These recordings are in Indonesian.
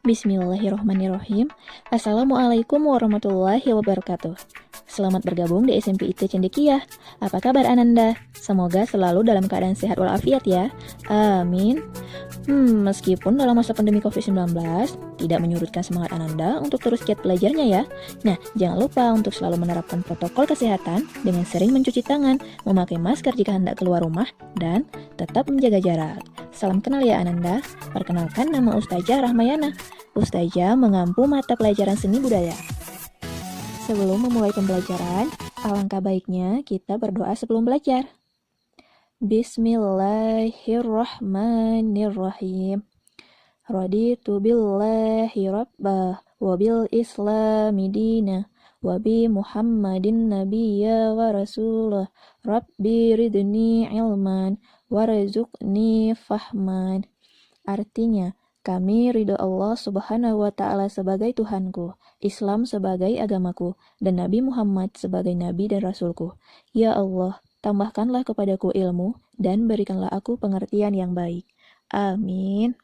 Bismillahirrahmanirrahim. Assalamualaikum warahmatullahi wabarakatuh. Selamat bergabung di SMP IT Cendekiah. Apa kabar Ananda? Semoga selalu dalam keadaan sehat walafiat ya. Amin. Meskipun dalam masa pandemi COVID-19 tidak menyurutkan semangat Ananda untuk terus giat belajarnya ya. Nah, jangan lupa untuk selalu menerapkan protokol kesehatan dengan sering mencuci tangan, memakai masker jika hendak keluar rumah, dan tetap menjaga jarak. Salam kenal ya Ananda. Perkenalkan, nama Ustazah Rahmayana. Ustazah mengampu mata pelajaran seni budaya. Sebelum memulai pembelajaran, alangkah baiknya kita berdoa sebelum belajar. Bismillahirrahmanirrahim. Raditu billahi rabbah wa bil islami dinah wa bi Muhammadin nabiyya wa rasulah. Rabbi ridni ilman warzuqni fahman. Artinya, kami ridho Allah Subhanahu wa Ta'ala sebagai Tuhanku, Islam sebagai agamaku, dan Nabi Muhammad sebagai Nabi dan Rasulku. Ya Allah, tambahkanlah kepadaku ilmu dan berikanlah aku pengertian yang baik. Amin.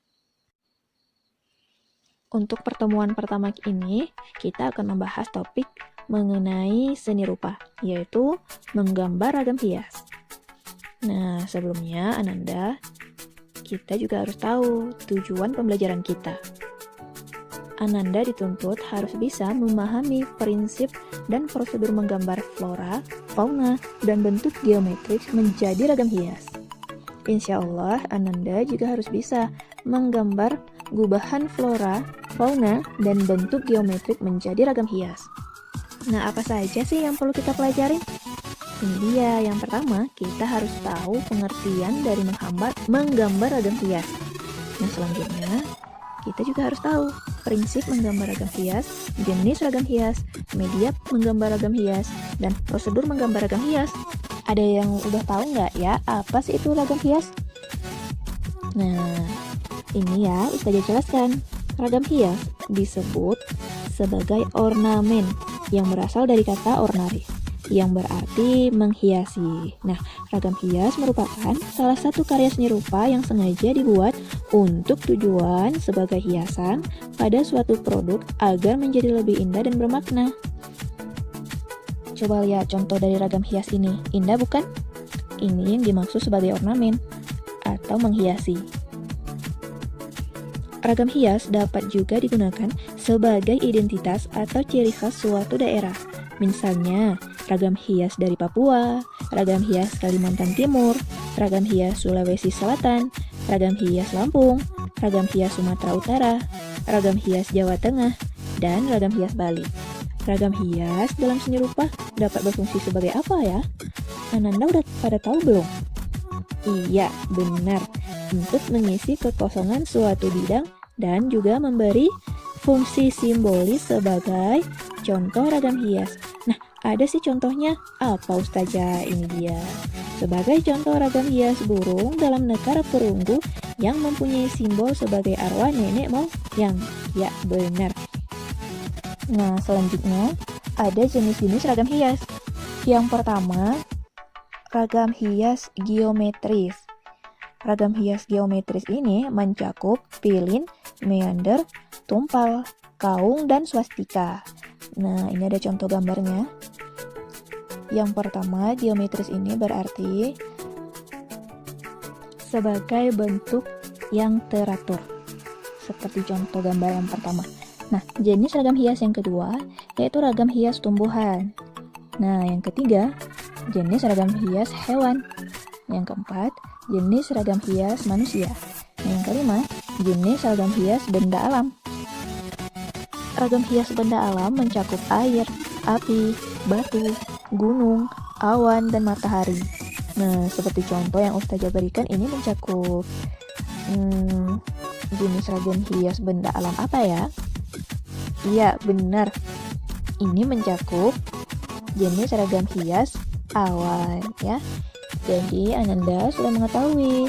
Untuk pertemuan pertama ini, kita akan membahas topik mengenai seni rupa, yaitu menggambar ragam hias. Nah, sebelumnya Ananda, kita juga harus tahu tujuan pembelajaran kita. Ananda dituntut harus bisa memahami prinsip dan prosedur menggambar flora, fauna, dan bentuk geometris menjadi ragam hias. Insya Allah, Ananda juga harus bisa menggambar gubahan flora, fauna, dan bentuk geometrik menjadi ragam hias. Nah, apa saja sih yang perlu kita pelajari? Ini dia, yang pertama, kita harus tahu pengertian dari menggambar ragam hias. Nah, selanjutnya, kita juga harus tahu prinsip menggambar ragam hias, jenis ragam hias, media menggambar ragam hias, dan prosedur menggambar ragam hias. Ada yang udah tahu nggak ya, apa sih itu ragam hias? Nah, ini ya, Ustazah jelaskan. Ragam hias disebut sebagai ornamen yang berasal dari kata ornari, yang berarti menghiasi. Nah, ragam hias merupakan salah satu karya seni rupa yang sengaja dibuat untuk tujuan sebagai hiasan pada suatu produk agar menjadi lebih indah dan bermakna. Coba lihat contoh dari ragam hias ini. Indah bukan? Ini yang dimaksud sebagai ornamen atau menghiasi. Ragam hias dapat juga digunakan sebagai identitas atau ciri khas suatu daerah. Misalnya, ragam hias dari Papua, ragam hias Kalimantan Timur, ragam hias Sulawesi Selatan, ragam hias Lampung, ragam hias Sumatera Utara, ragam hias Jawa Tengah, dan ragam hias Bali. Ragam hias dalam seni rupa dapat berfungsi sebagai apa ya? Ananda udah pada tahu belum? Iya, benar. Untuk mengisi kekosongan suatu bidang dan juga memberi fungsi simbolis sebagai contoh ragam hias. Nah, ada sih contohnya. Apa Ustazah? Ini dia. Sebagai contoh ragam hias burung dalam negara perunggu yang mempunyai simbol sebagai arwah nenek moyang. Ya, benar. Nah, selanjutnya ada jenis-jenis ragam hias. Yang pertama, ragam hias geometris. Ragam hias geometris ini mencakup pilin, meander, tumpal, kaung, dan swastika. Nah, ini ada contoh gambarnya. Yang pertama, geometris ini berarti sebagai bentuk yang teratur. Seperti contoh gambar yang pertama. Nah, jenis ragam hias yang kedua yaitu ragam hias tumbuhan. Nah, yang ketiga, jenis ragam hias hewan. Yang keempat, jenis ragam hias manusia. Yang kelima, jenis ragam hias benda alam. Ragam hias benda alam mencakup air, api, batu, gunung, awan, dan matahari. Nah, seperti contoh yang Ustazah berikan ini mencakup jenis ragam hias benda alam apa ya? Iya, benar. Ini mencakup jenis ragam hias awan ya. Jadi, Ananda sudah mengetahui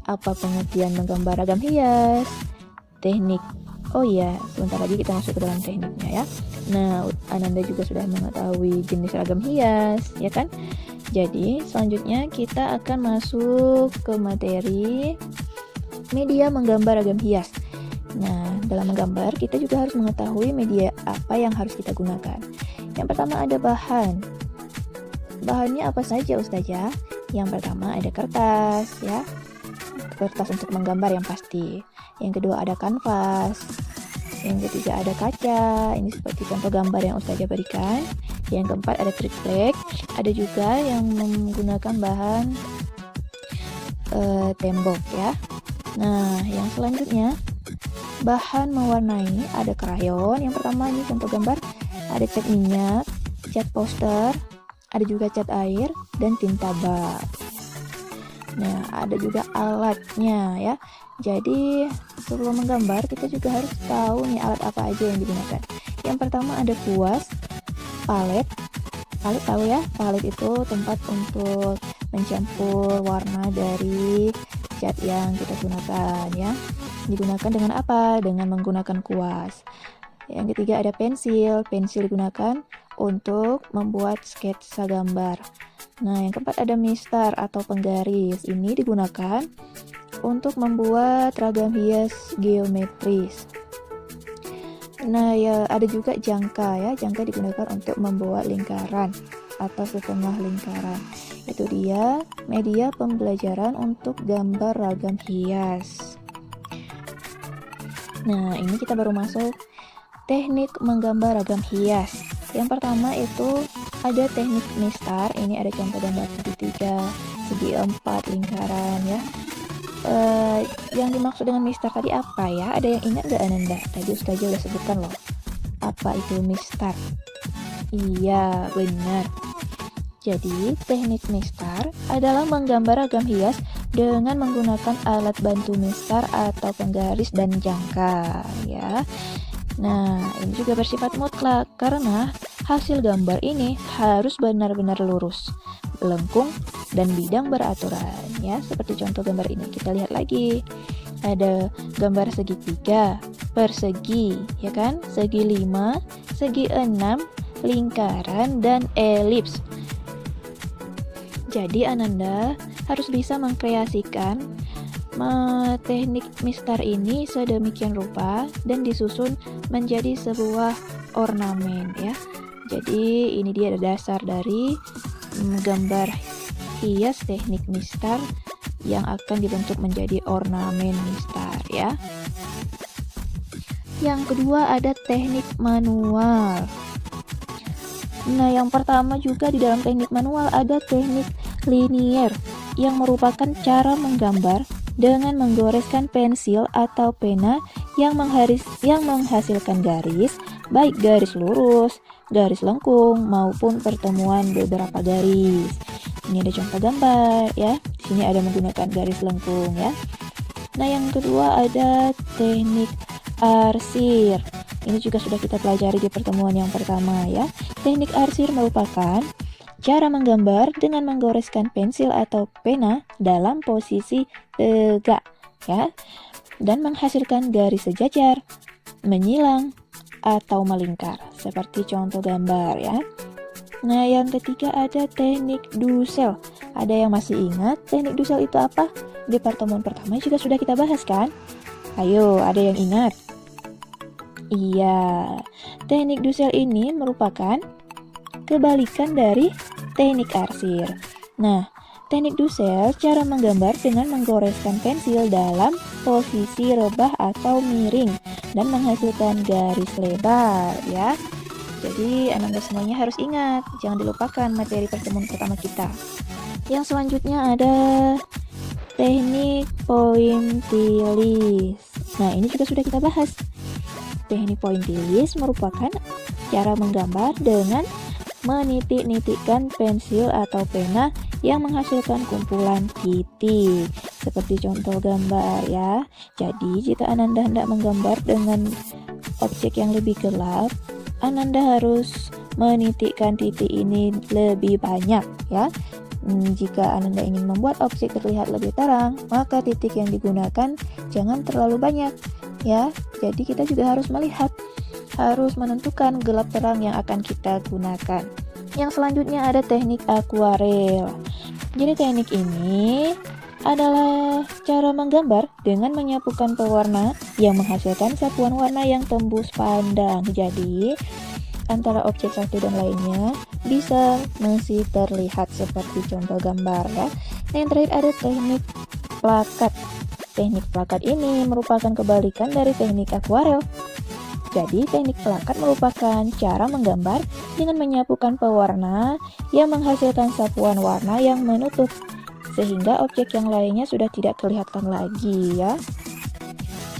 apa pengertian menggambar ragam hias, teknik. Oh iya, sebentar lagi kita masuk ke dalam tekniknya ya. Nah, Ananda juga sudah mengetahui jenis ragam hias, ya kan? Jadi, selanjutnya kita akan masuk ke materi media menggambar ragam hias. Nah, dalam menggambar kita juga harus mengetahui media apa yang harus kita gunakan. Yang pertama ada bahan. Bahannya apa saja Ustazah? Yang pertama ada kertas ya. Kertas untuk menggambar yang pasti. Yang kedua ada kanvas. Yang ketiga ada kaca. Ini seperti contoh gambar yang Ustazah berikan. Yang keempat ada triplek. Ada juga yang menggunakan bahan tembok ya. Nah, yang selanjutnya bahan mewarnai ada krayon. Yang pertama ini contoh gambar ada cat minyak, cat poster, ada juga cat air dan tinta bak. Nah, ada juga alatnya ya. Jadi sebelum menggambar kita juga harus tahu nih alat apa aja yang digunakan. Yang pertama ada kuas, palet. Palet tahu ya, palet itu tempat untuk mencampur warna dari cat yang kita gunakan ya. Digunakan dengan apa? Dengan menggunakan kuas. Yang ketiga ada pensil. Pensil digunakan untuk membuat sketsa gambar. Nah, yang keempat ada mistar atau penggaris. Ini digunakan untuk membuat ragam hias geometris. Nah, ya ada juga jangka ya. Jangka digunakan untuk membuat lingkaran atau setengah lingkaran. Itu dia media pembelajaran untuk gambar ragam hias. Nah, ini kita baru masuk teknik menggambar ragam hias. Yang pertama itu ada teknik mistar. Ini ada contoh gambar segitiga, segi 4, lingkaran ya. Yang dimaksud dengan mistar tadi apa ya? Ada yang ingat gak Ananda? Tadi Ustazah udah sebutkan loh. Apa itu mistar? Iya, benar. Jadi, teknik mistar adalah menggambar ragam hias dengan menggunakan alat bantu mistar atau penggaris dan jangka ya. Nah, ini juga bersifat mutlak karena hasil gambar ini harus benar-benar lurus, lengkung, dan bidang beraturan ya. Seperti contoh gambar ini, kita lihat lagi. Ada gambar segitiga, persegi, ya kan? Segi 5, segi 6, lingkaran, dan elips. Jadi Ananda harus bisa mengkreasikan teknik mistar ini sedemikian rupa dan disusun menjadi sebuah ornamen ya. Jadi ini dia dasar dari gambar hias teknik mistar yang akan dibentuk menjadi ornamen mistar ya. Yang kedua ada teknik manual. Nah, yang pertama juga di dalam teknik manual ada teknik linier yang merupakan cara menggambar dengan menggoreskan pensil atau pena yang menghasilkan garis, baik garis lurus, garis lengkung maupun pertemuan beberapa garis. Ini ada contoh gambar ya. Di sini ada menggunakan garis lengkung ya. Nah, yang kedua ada teknik arsir. Ini juga sudah kita pelajari di pertemuan yang pertama ya. Teknik arsir merupakan cara menggambar dengan menggoreskan pensil atau pena dalam posisi tegak ya, dan menghasilkan garis sejajar, menyilang, atau melingkar seperti contoh gambar ya. Nah, yang ketiga ada teknik dusel. Ada yang masih ingat teknik dusel itu apa? Di pertemuan pertama juga sudah kita bahas kan? Ayo, ada yang ingat? Iya, teknik dusel ini merupakan kebalikan dari teknik arsir. Nah, teknik dusel cara menggambar dengan menggoreskan pensil dalam posisi rebah atau miring dan menghasilkan garis lebar ya. Jadi Ananda semuanya harus ingat, jangan dilupakan materi pertemuan pertama kita. Yang selanjutnya ada teknik pointillis. Nah, ini juga sudah kita bahas. Teknik pointillis merupakan cara menggambar dengan menitik-nitikkan pensil atau pena yang menghasilkan kumpulan titik seperti contoh gambar ya. Jadi jika Ananda hendak menggambar dengan objek yang lebih gelap, Ananda harus menitikkan titik ini lebih banyak ya. Jika Ananda ingin membuat objek terlihat lebih terang, maka titik yang digunakan jangan terlalu banyak ya. Jadi kita juga harus melihat, harus menentukan gelap terang yang akan kita gunakan. Yang selanjutnya ada teknik akuarel. Jadi teknik ini adalah cara menggambar dengan menyapukan pewarna yang menghasilkan sapuan warna yang tembus pandang. Jadi, antara objek satu dan lainnya bisa masih terlihat seperti contoh gambar ya. Nah, yang terakhir ada teknik plakat. Teknik plakat ini merupakan kebalikan dari teknik akuarel. Jadi, teknik plakat merupakan cara menggambar dengan menyapukan pewarna yang menghasilkan sapuan warna yang menutup, sehingga objek yang lainnya sudah tidak kelihatan lagi ya.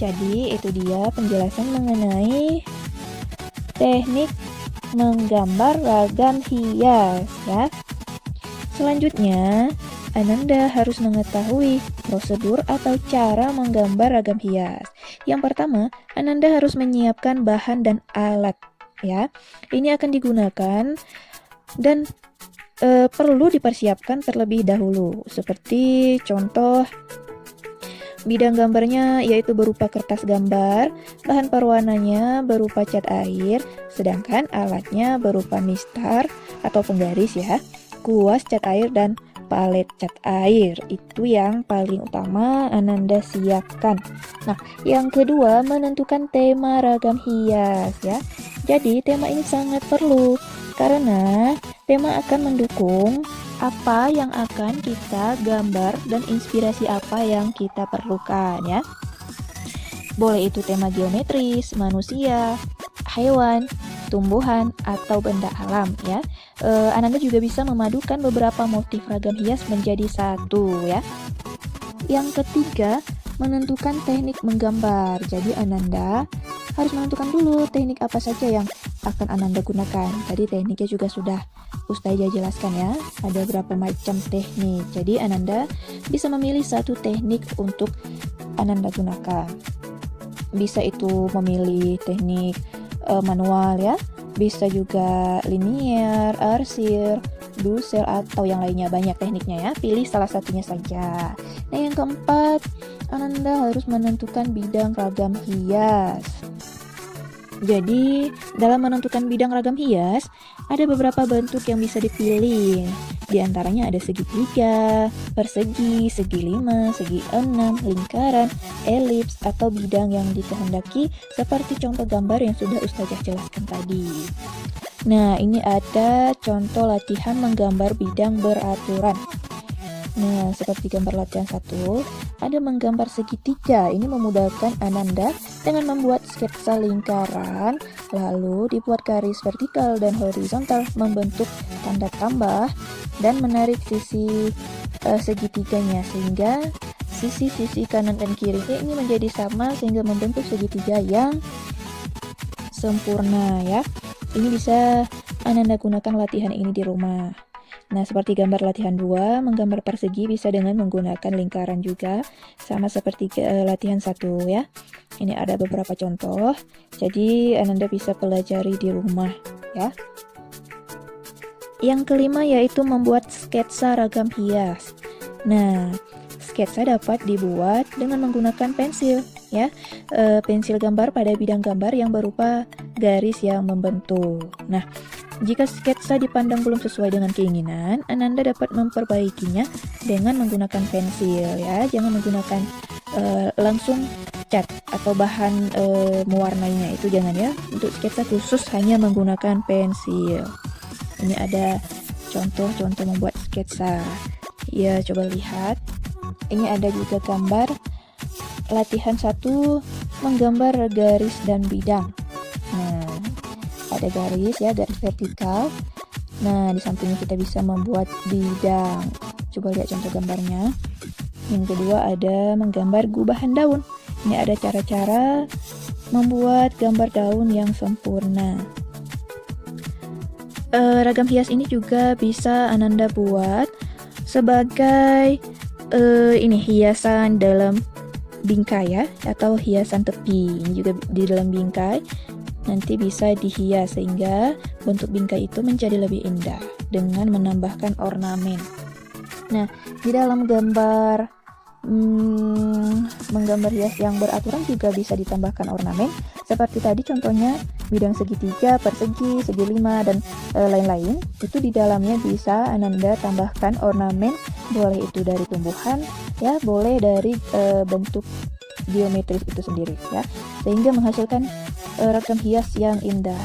Jadi, itu dia penjelasan mengenai teknik menggambar ragam hias ya. Selanjutnya, Ananda harus mengetahui prosedur atau cara menggambar ragam hias. Yang pertama, Ananda harus menyiapkan bahan dan alat ya. Ini akan digunakan dan perlu dipersiapkan terlebih dahulu. Seperti contoh bidang gambarnya yaitu berupa kertas gambar, bahan perwarnanya berupa cat air, sedangkan alatnya berupa mistar atau penggaris ya, kuas cat air dan palet cat air. Itu yang paling utama Ananda siapkan. Nah, yang kedua menentukan tema ragam hias ya. Jadi tema ini sangat perlu karena tema akan mendukung apa yang akan kita gambar dan inspirasi apa yang kita perlukan ya. Boleh itu tema geometris, manusia, hewan, tumbuhan, atau benda alam ya. Ananda juga bisa memadukan beberapa motif ragam hias menjadi satu ya. Yang ketiga, menentukan teknik menggambar. Jadi Ananda harus menentukan dulu teknik apa saja yang akan Ananda gunakan. Tadi tekniknya juga sudah Ustazah jelaskan ya. Ada berapa macam teknik. Jadi Ananda bisa memilih satu teknik untuk Ananda gunakan. Bisa itu memilih teknik manual ya, bisa juga linear, arsir, dusel atau yang lainnya, banyak tekniknya ya. Pilih salah satunya saja. Nah, yang keempat, Ananda harus menentukan bidang ragam hias. Jadi, dalam menentukan bidang ragam hias, ada beberapa bentuk yang bisa dipilih. Di antaranya ada segitiga, persegi, segi 5, segi 6, lingkaran, elips, atau bidang yang dikehendaki seperti contoh gambar yang sudah Ustazah jelaskan tadi. Nah, ini ada contoh latihan menggambar bidang beraturan. Nah, seperti gambar latihan 1, ada menggambar segitiga. Ini memudahkan Ananda dengan membuat sketsa lingkaran, lalu dibuat garis vertikal dan horizontal membentuk tanda tambah dan menarik sisi segitiganya sehingga sisi-sisi kanan dan kiri ini menjadi sama sehingga membentuk segitiga yang sempurna ya. Ini bisa Ananda gunakan latihan ini di rumah. Nah, seperti gambar latihan 2, menggambar persegi bisa dengan menggunakan lingkaran juga, sama seperti latihan 1 ya. Ini ada beberapa contoh, jadi Ananda bisa pelajari di rumah ya. Yang kelima yaitu membuat sketsa ragam hias. Nah, sketsa dapat dibuat dengan menggunakan pensil ya. Pensil gambar pada bidang gambar yang berupa garis yang membentuk. Nah, jika sketsa dipandang belum sesuai dengan keinginan, Ananda dapat memperbaikinya dengan menggunakan pensil ya. Jangan menggunakan langsung cat atau bahan mewarnainya, itu jangan ya. Untuk sketsa khusus hanya menggunakan pensil. Ini ada contoh-contoh membuat sketsa. Ya, coba lihat. Ini ada juga gambar latihan 1 menggambar garis dan bidang. Nah, ada garis ya, garis vertikal. Nah, di sampingnya kita bisa membuat bidang. Coba lihat contoh gambarnya. Yang kedua ada menggambar gubahan daun. Ini ada cara-cara membuat gambar daun yang sempurna. Ragam hias ini juga bisa Ananda buat sebagai ini hiasan dalam bingkai ya, atau hiasan tepi. Ini juga di dalam bingkai nanti bisa dihias sehingga bentuk bingkai itu menjadi lebih indah dengan menambahkan ornamen. Nah, di dalam gambar menggambar hias yang beraturan juga bisa ditambahkan ornamen seperti tadi contohnya bidang segitiga, persegi, segi lima, dan lain-lain. Itu di dalamnya bisa Ananda tambahkan ornamen, boleh itu dari tumbuhan ya, boleh dari bentuk geometris itu sendiri ya, sehingga menghasilkan ragam hias yang indah.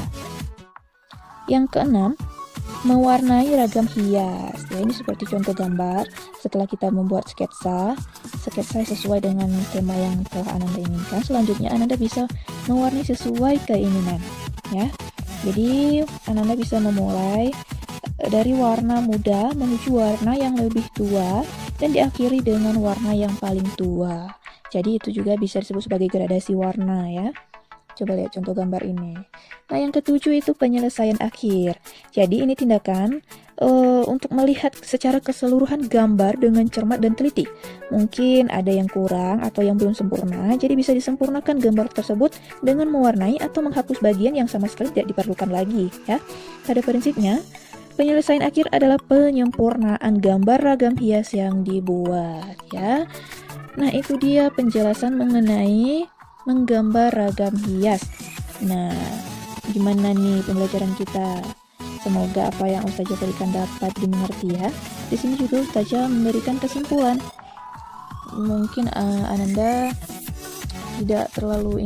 Yang keenam, mewarnai ragam hias. Ya, ini seperti contoh gambar. Setelah kita membuat sketsa sesuai dengan tema yang telah Ananda inginkan, selanjutnya Ananda bisa mewarnai sesuai keinginan ya. Jadi Ananda bisa memulai dari warna muda menuju warna yang lebih tua dan diakhiri dengan warna yang paling tua. Jadi itu juga bisa disebut sebagai gradasi warna ya. Coba lihat contoh gambar ini. Nah, yang ketujuh itu penyelesaian akhir. Jadi ini tindakan untuk melihat secara keseluruhan gambar dengan cermat dan teliti. Mungkin ada yang kurang atau yang belum sempurna, jadi bisa disempurnakan gambar tersebut dengan mewarnai atau menghapus bagian yang sama sekali tidak diperlukan lagi ya. Pada prinsipnya, penyelesaian akhir adalah penyempurnaan gambar ragam hias yang dibuat ya. Nah, itu dia penjelasan mengenai menggambar ragam hias. Nah, gimana nih pembelajaran kita? Semoga apa yang Ustazah berikan dapat dimengerti ya. Di sini juga Ustazah memberikan kesimpulan. Mungkin Ananda tidak terlalu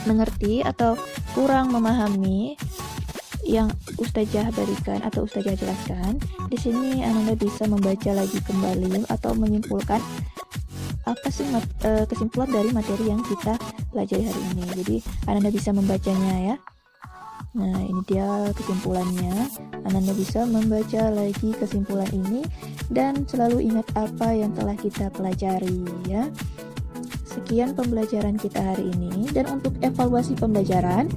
mengerti atau kurang memahami yang Ustazah berikan atau Ustazah jelaskan. Di sini Ananda bisa membaca lagi kembali atau menyimpulkan apa sih kesimpulan dari materi yang kita pelajari hari ini. Jadi Ananda bisa membacanya ya. Nah, ini dia kesimpulannya. Ananda bisa membaca lagi kesimpulan ini dan selalu ingat apa yang telah kita pelajari ya. Sekian pembelajaran kita hari ini, dan untuk evaluasi pembelajaran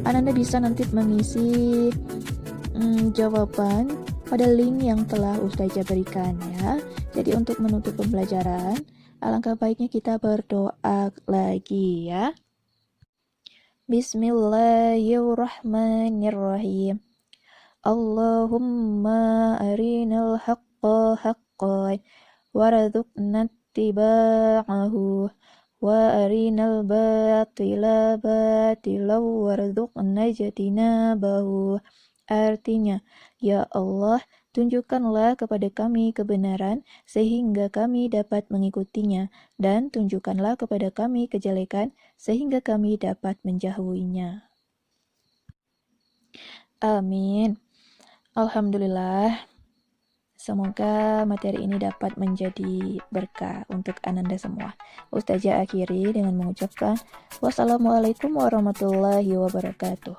Ananda bisa nanti mengisi jawaban pada link yang telah Ustazah berikan ya. Jadi untuk menutup pembelajaran, alangkah baiknya kita berdoa lagi ya. Bismillahirrahmanirrahim. Allahumma arinal haqqa haqqan warzuqna ittiba'ahu wa arinal batila batilan warzuqna ijtinabahu. Artinya, ya Allah, tunjukkanlah kepada kami kebenaran sehingga kami dapat mengikutinya, dan tunjukkanlah kepada kami kejelekan sehingga kami dapat menjauhinya. Amin. Alhamdulillah. Semoga materi ini dapat menjadi berkah untuk Ananda semua. Ustazah akhiri dengan mengucapkan wassalamualaikum warahmatullahi wabarakatuh.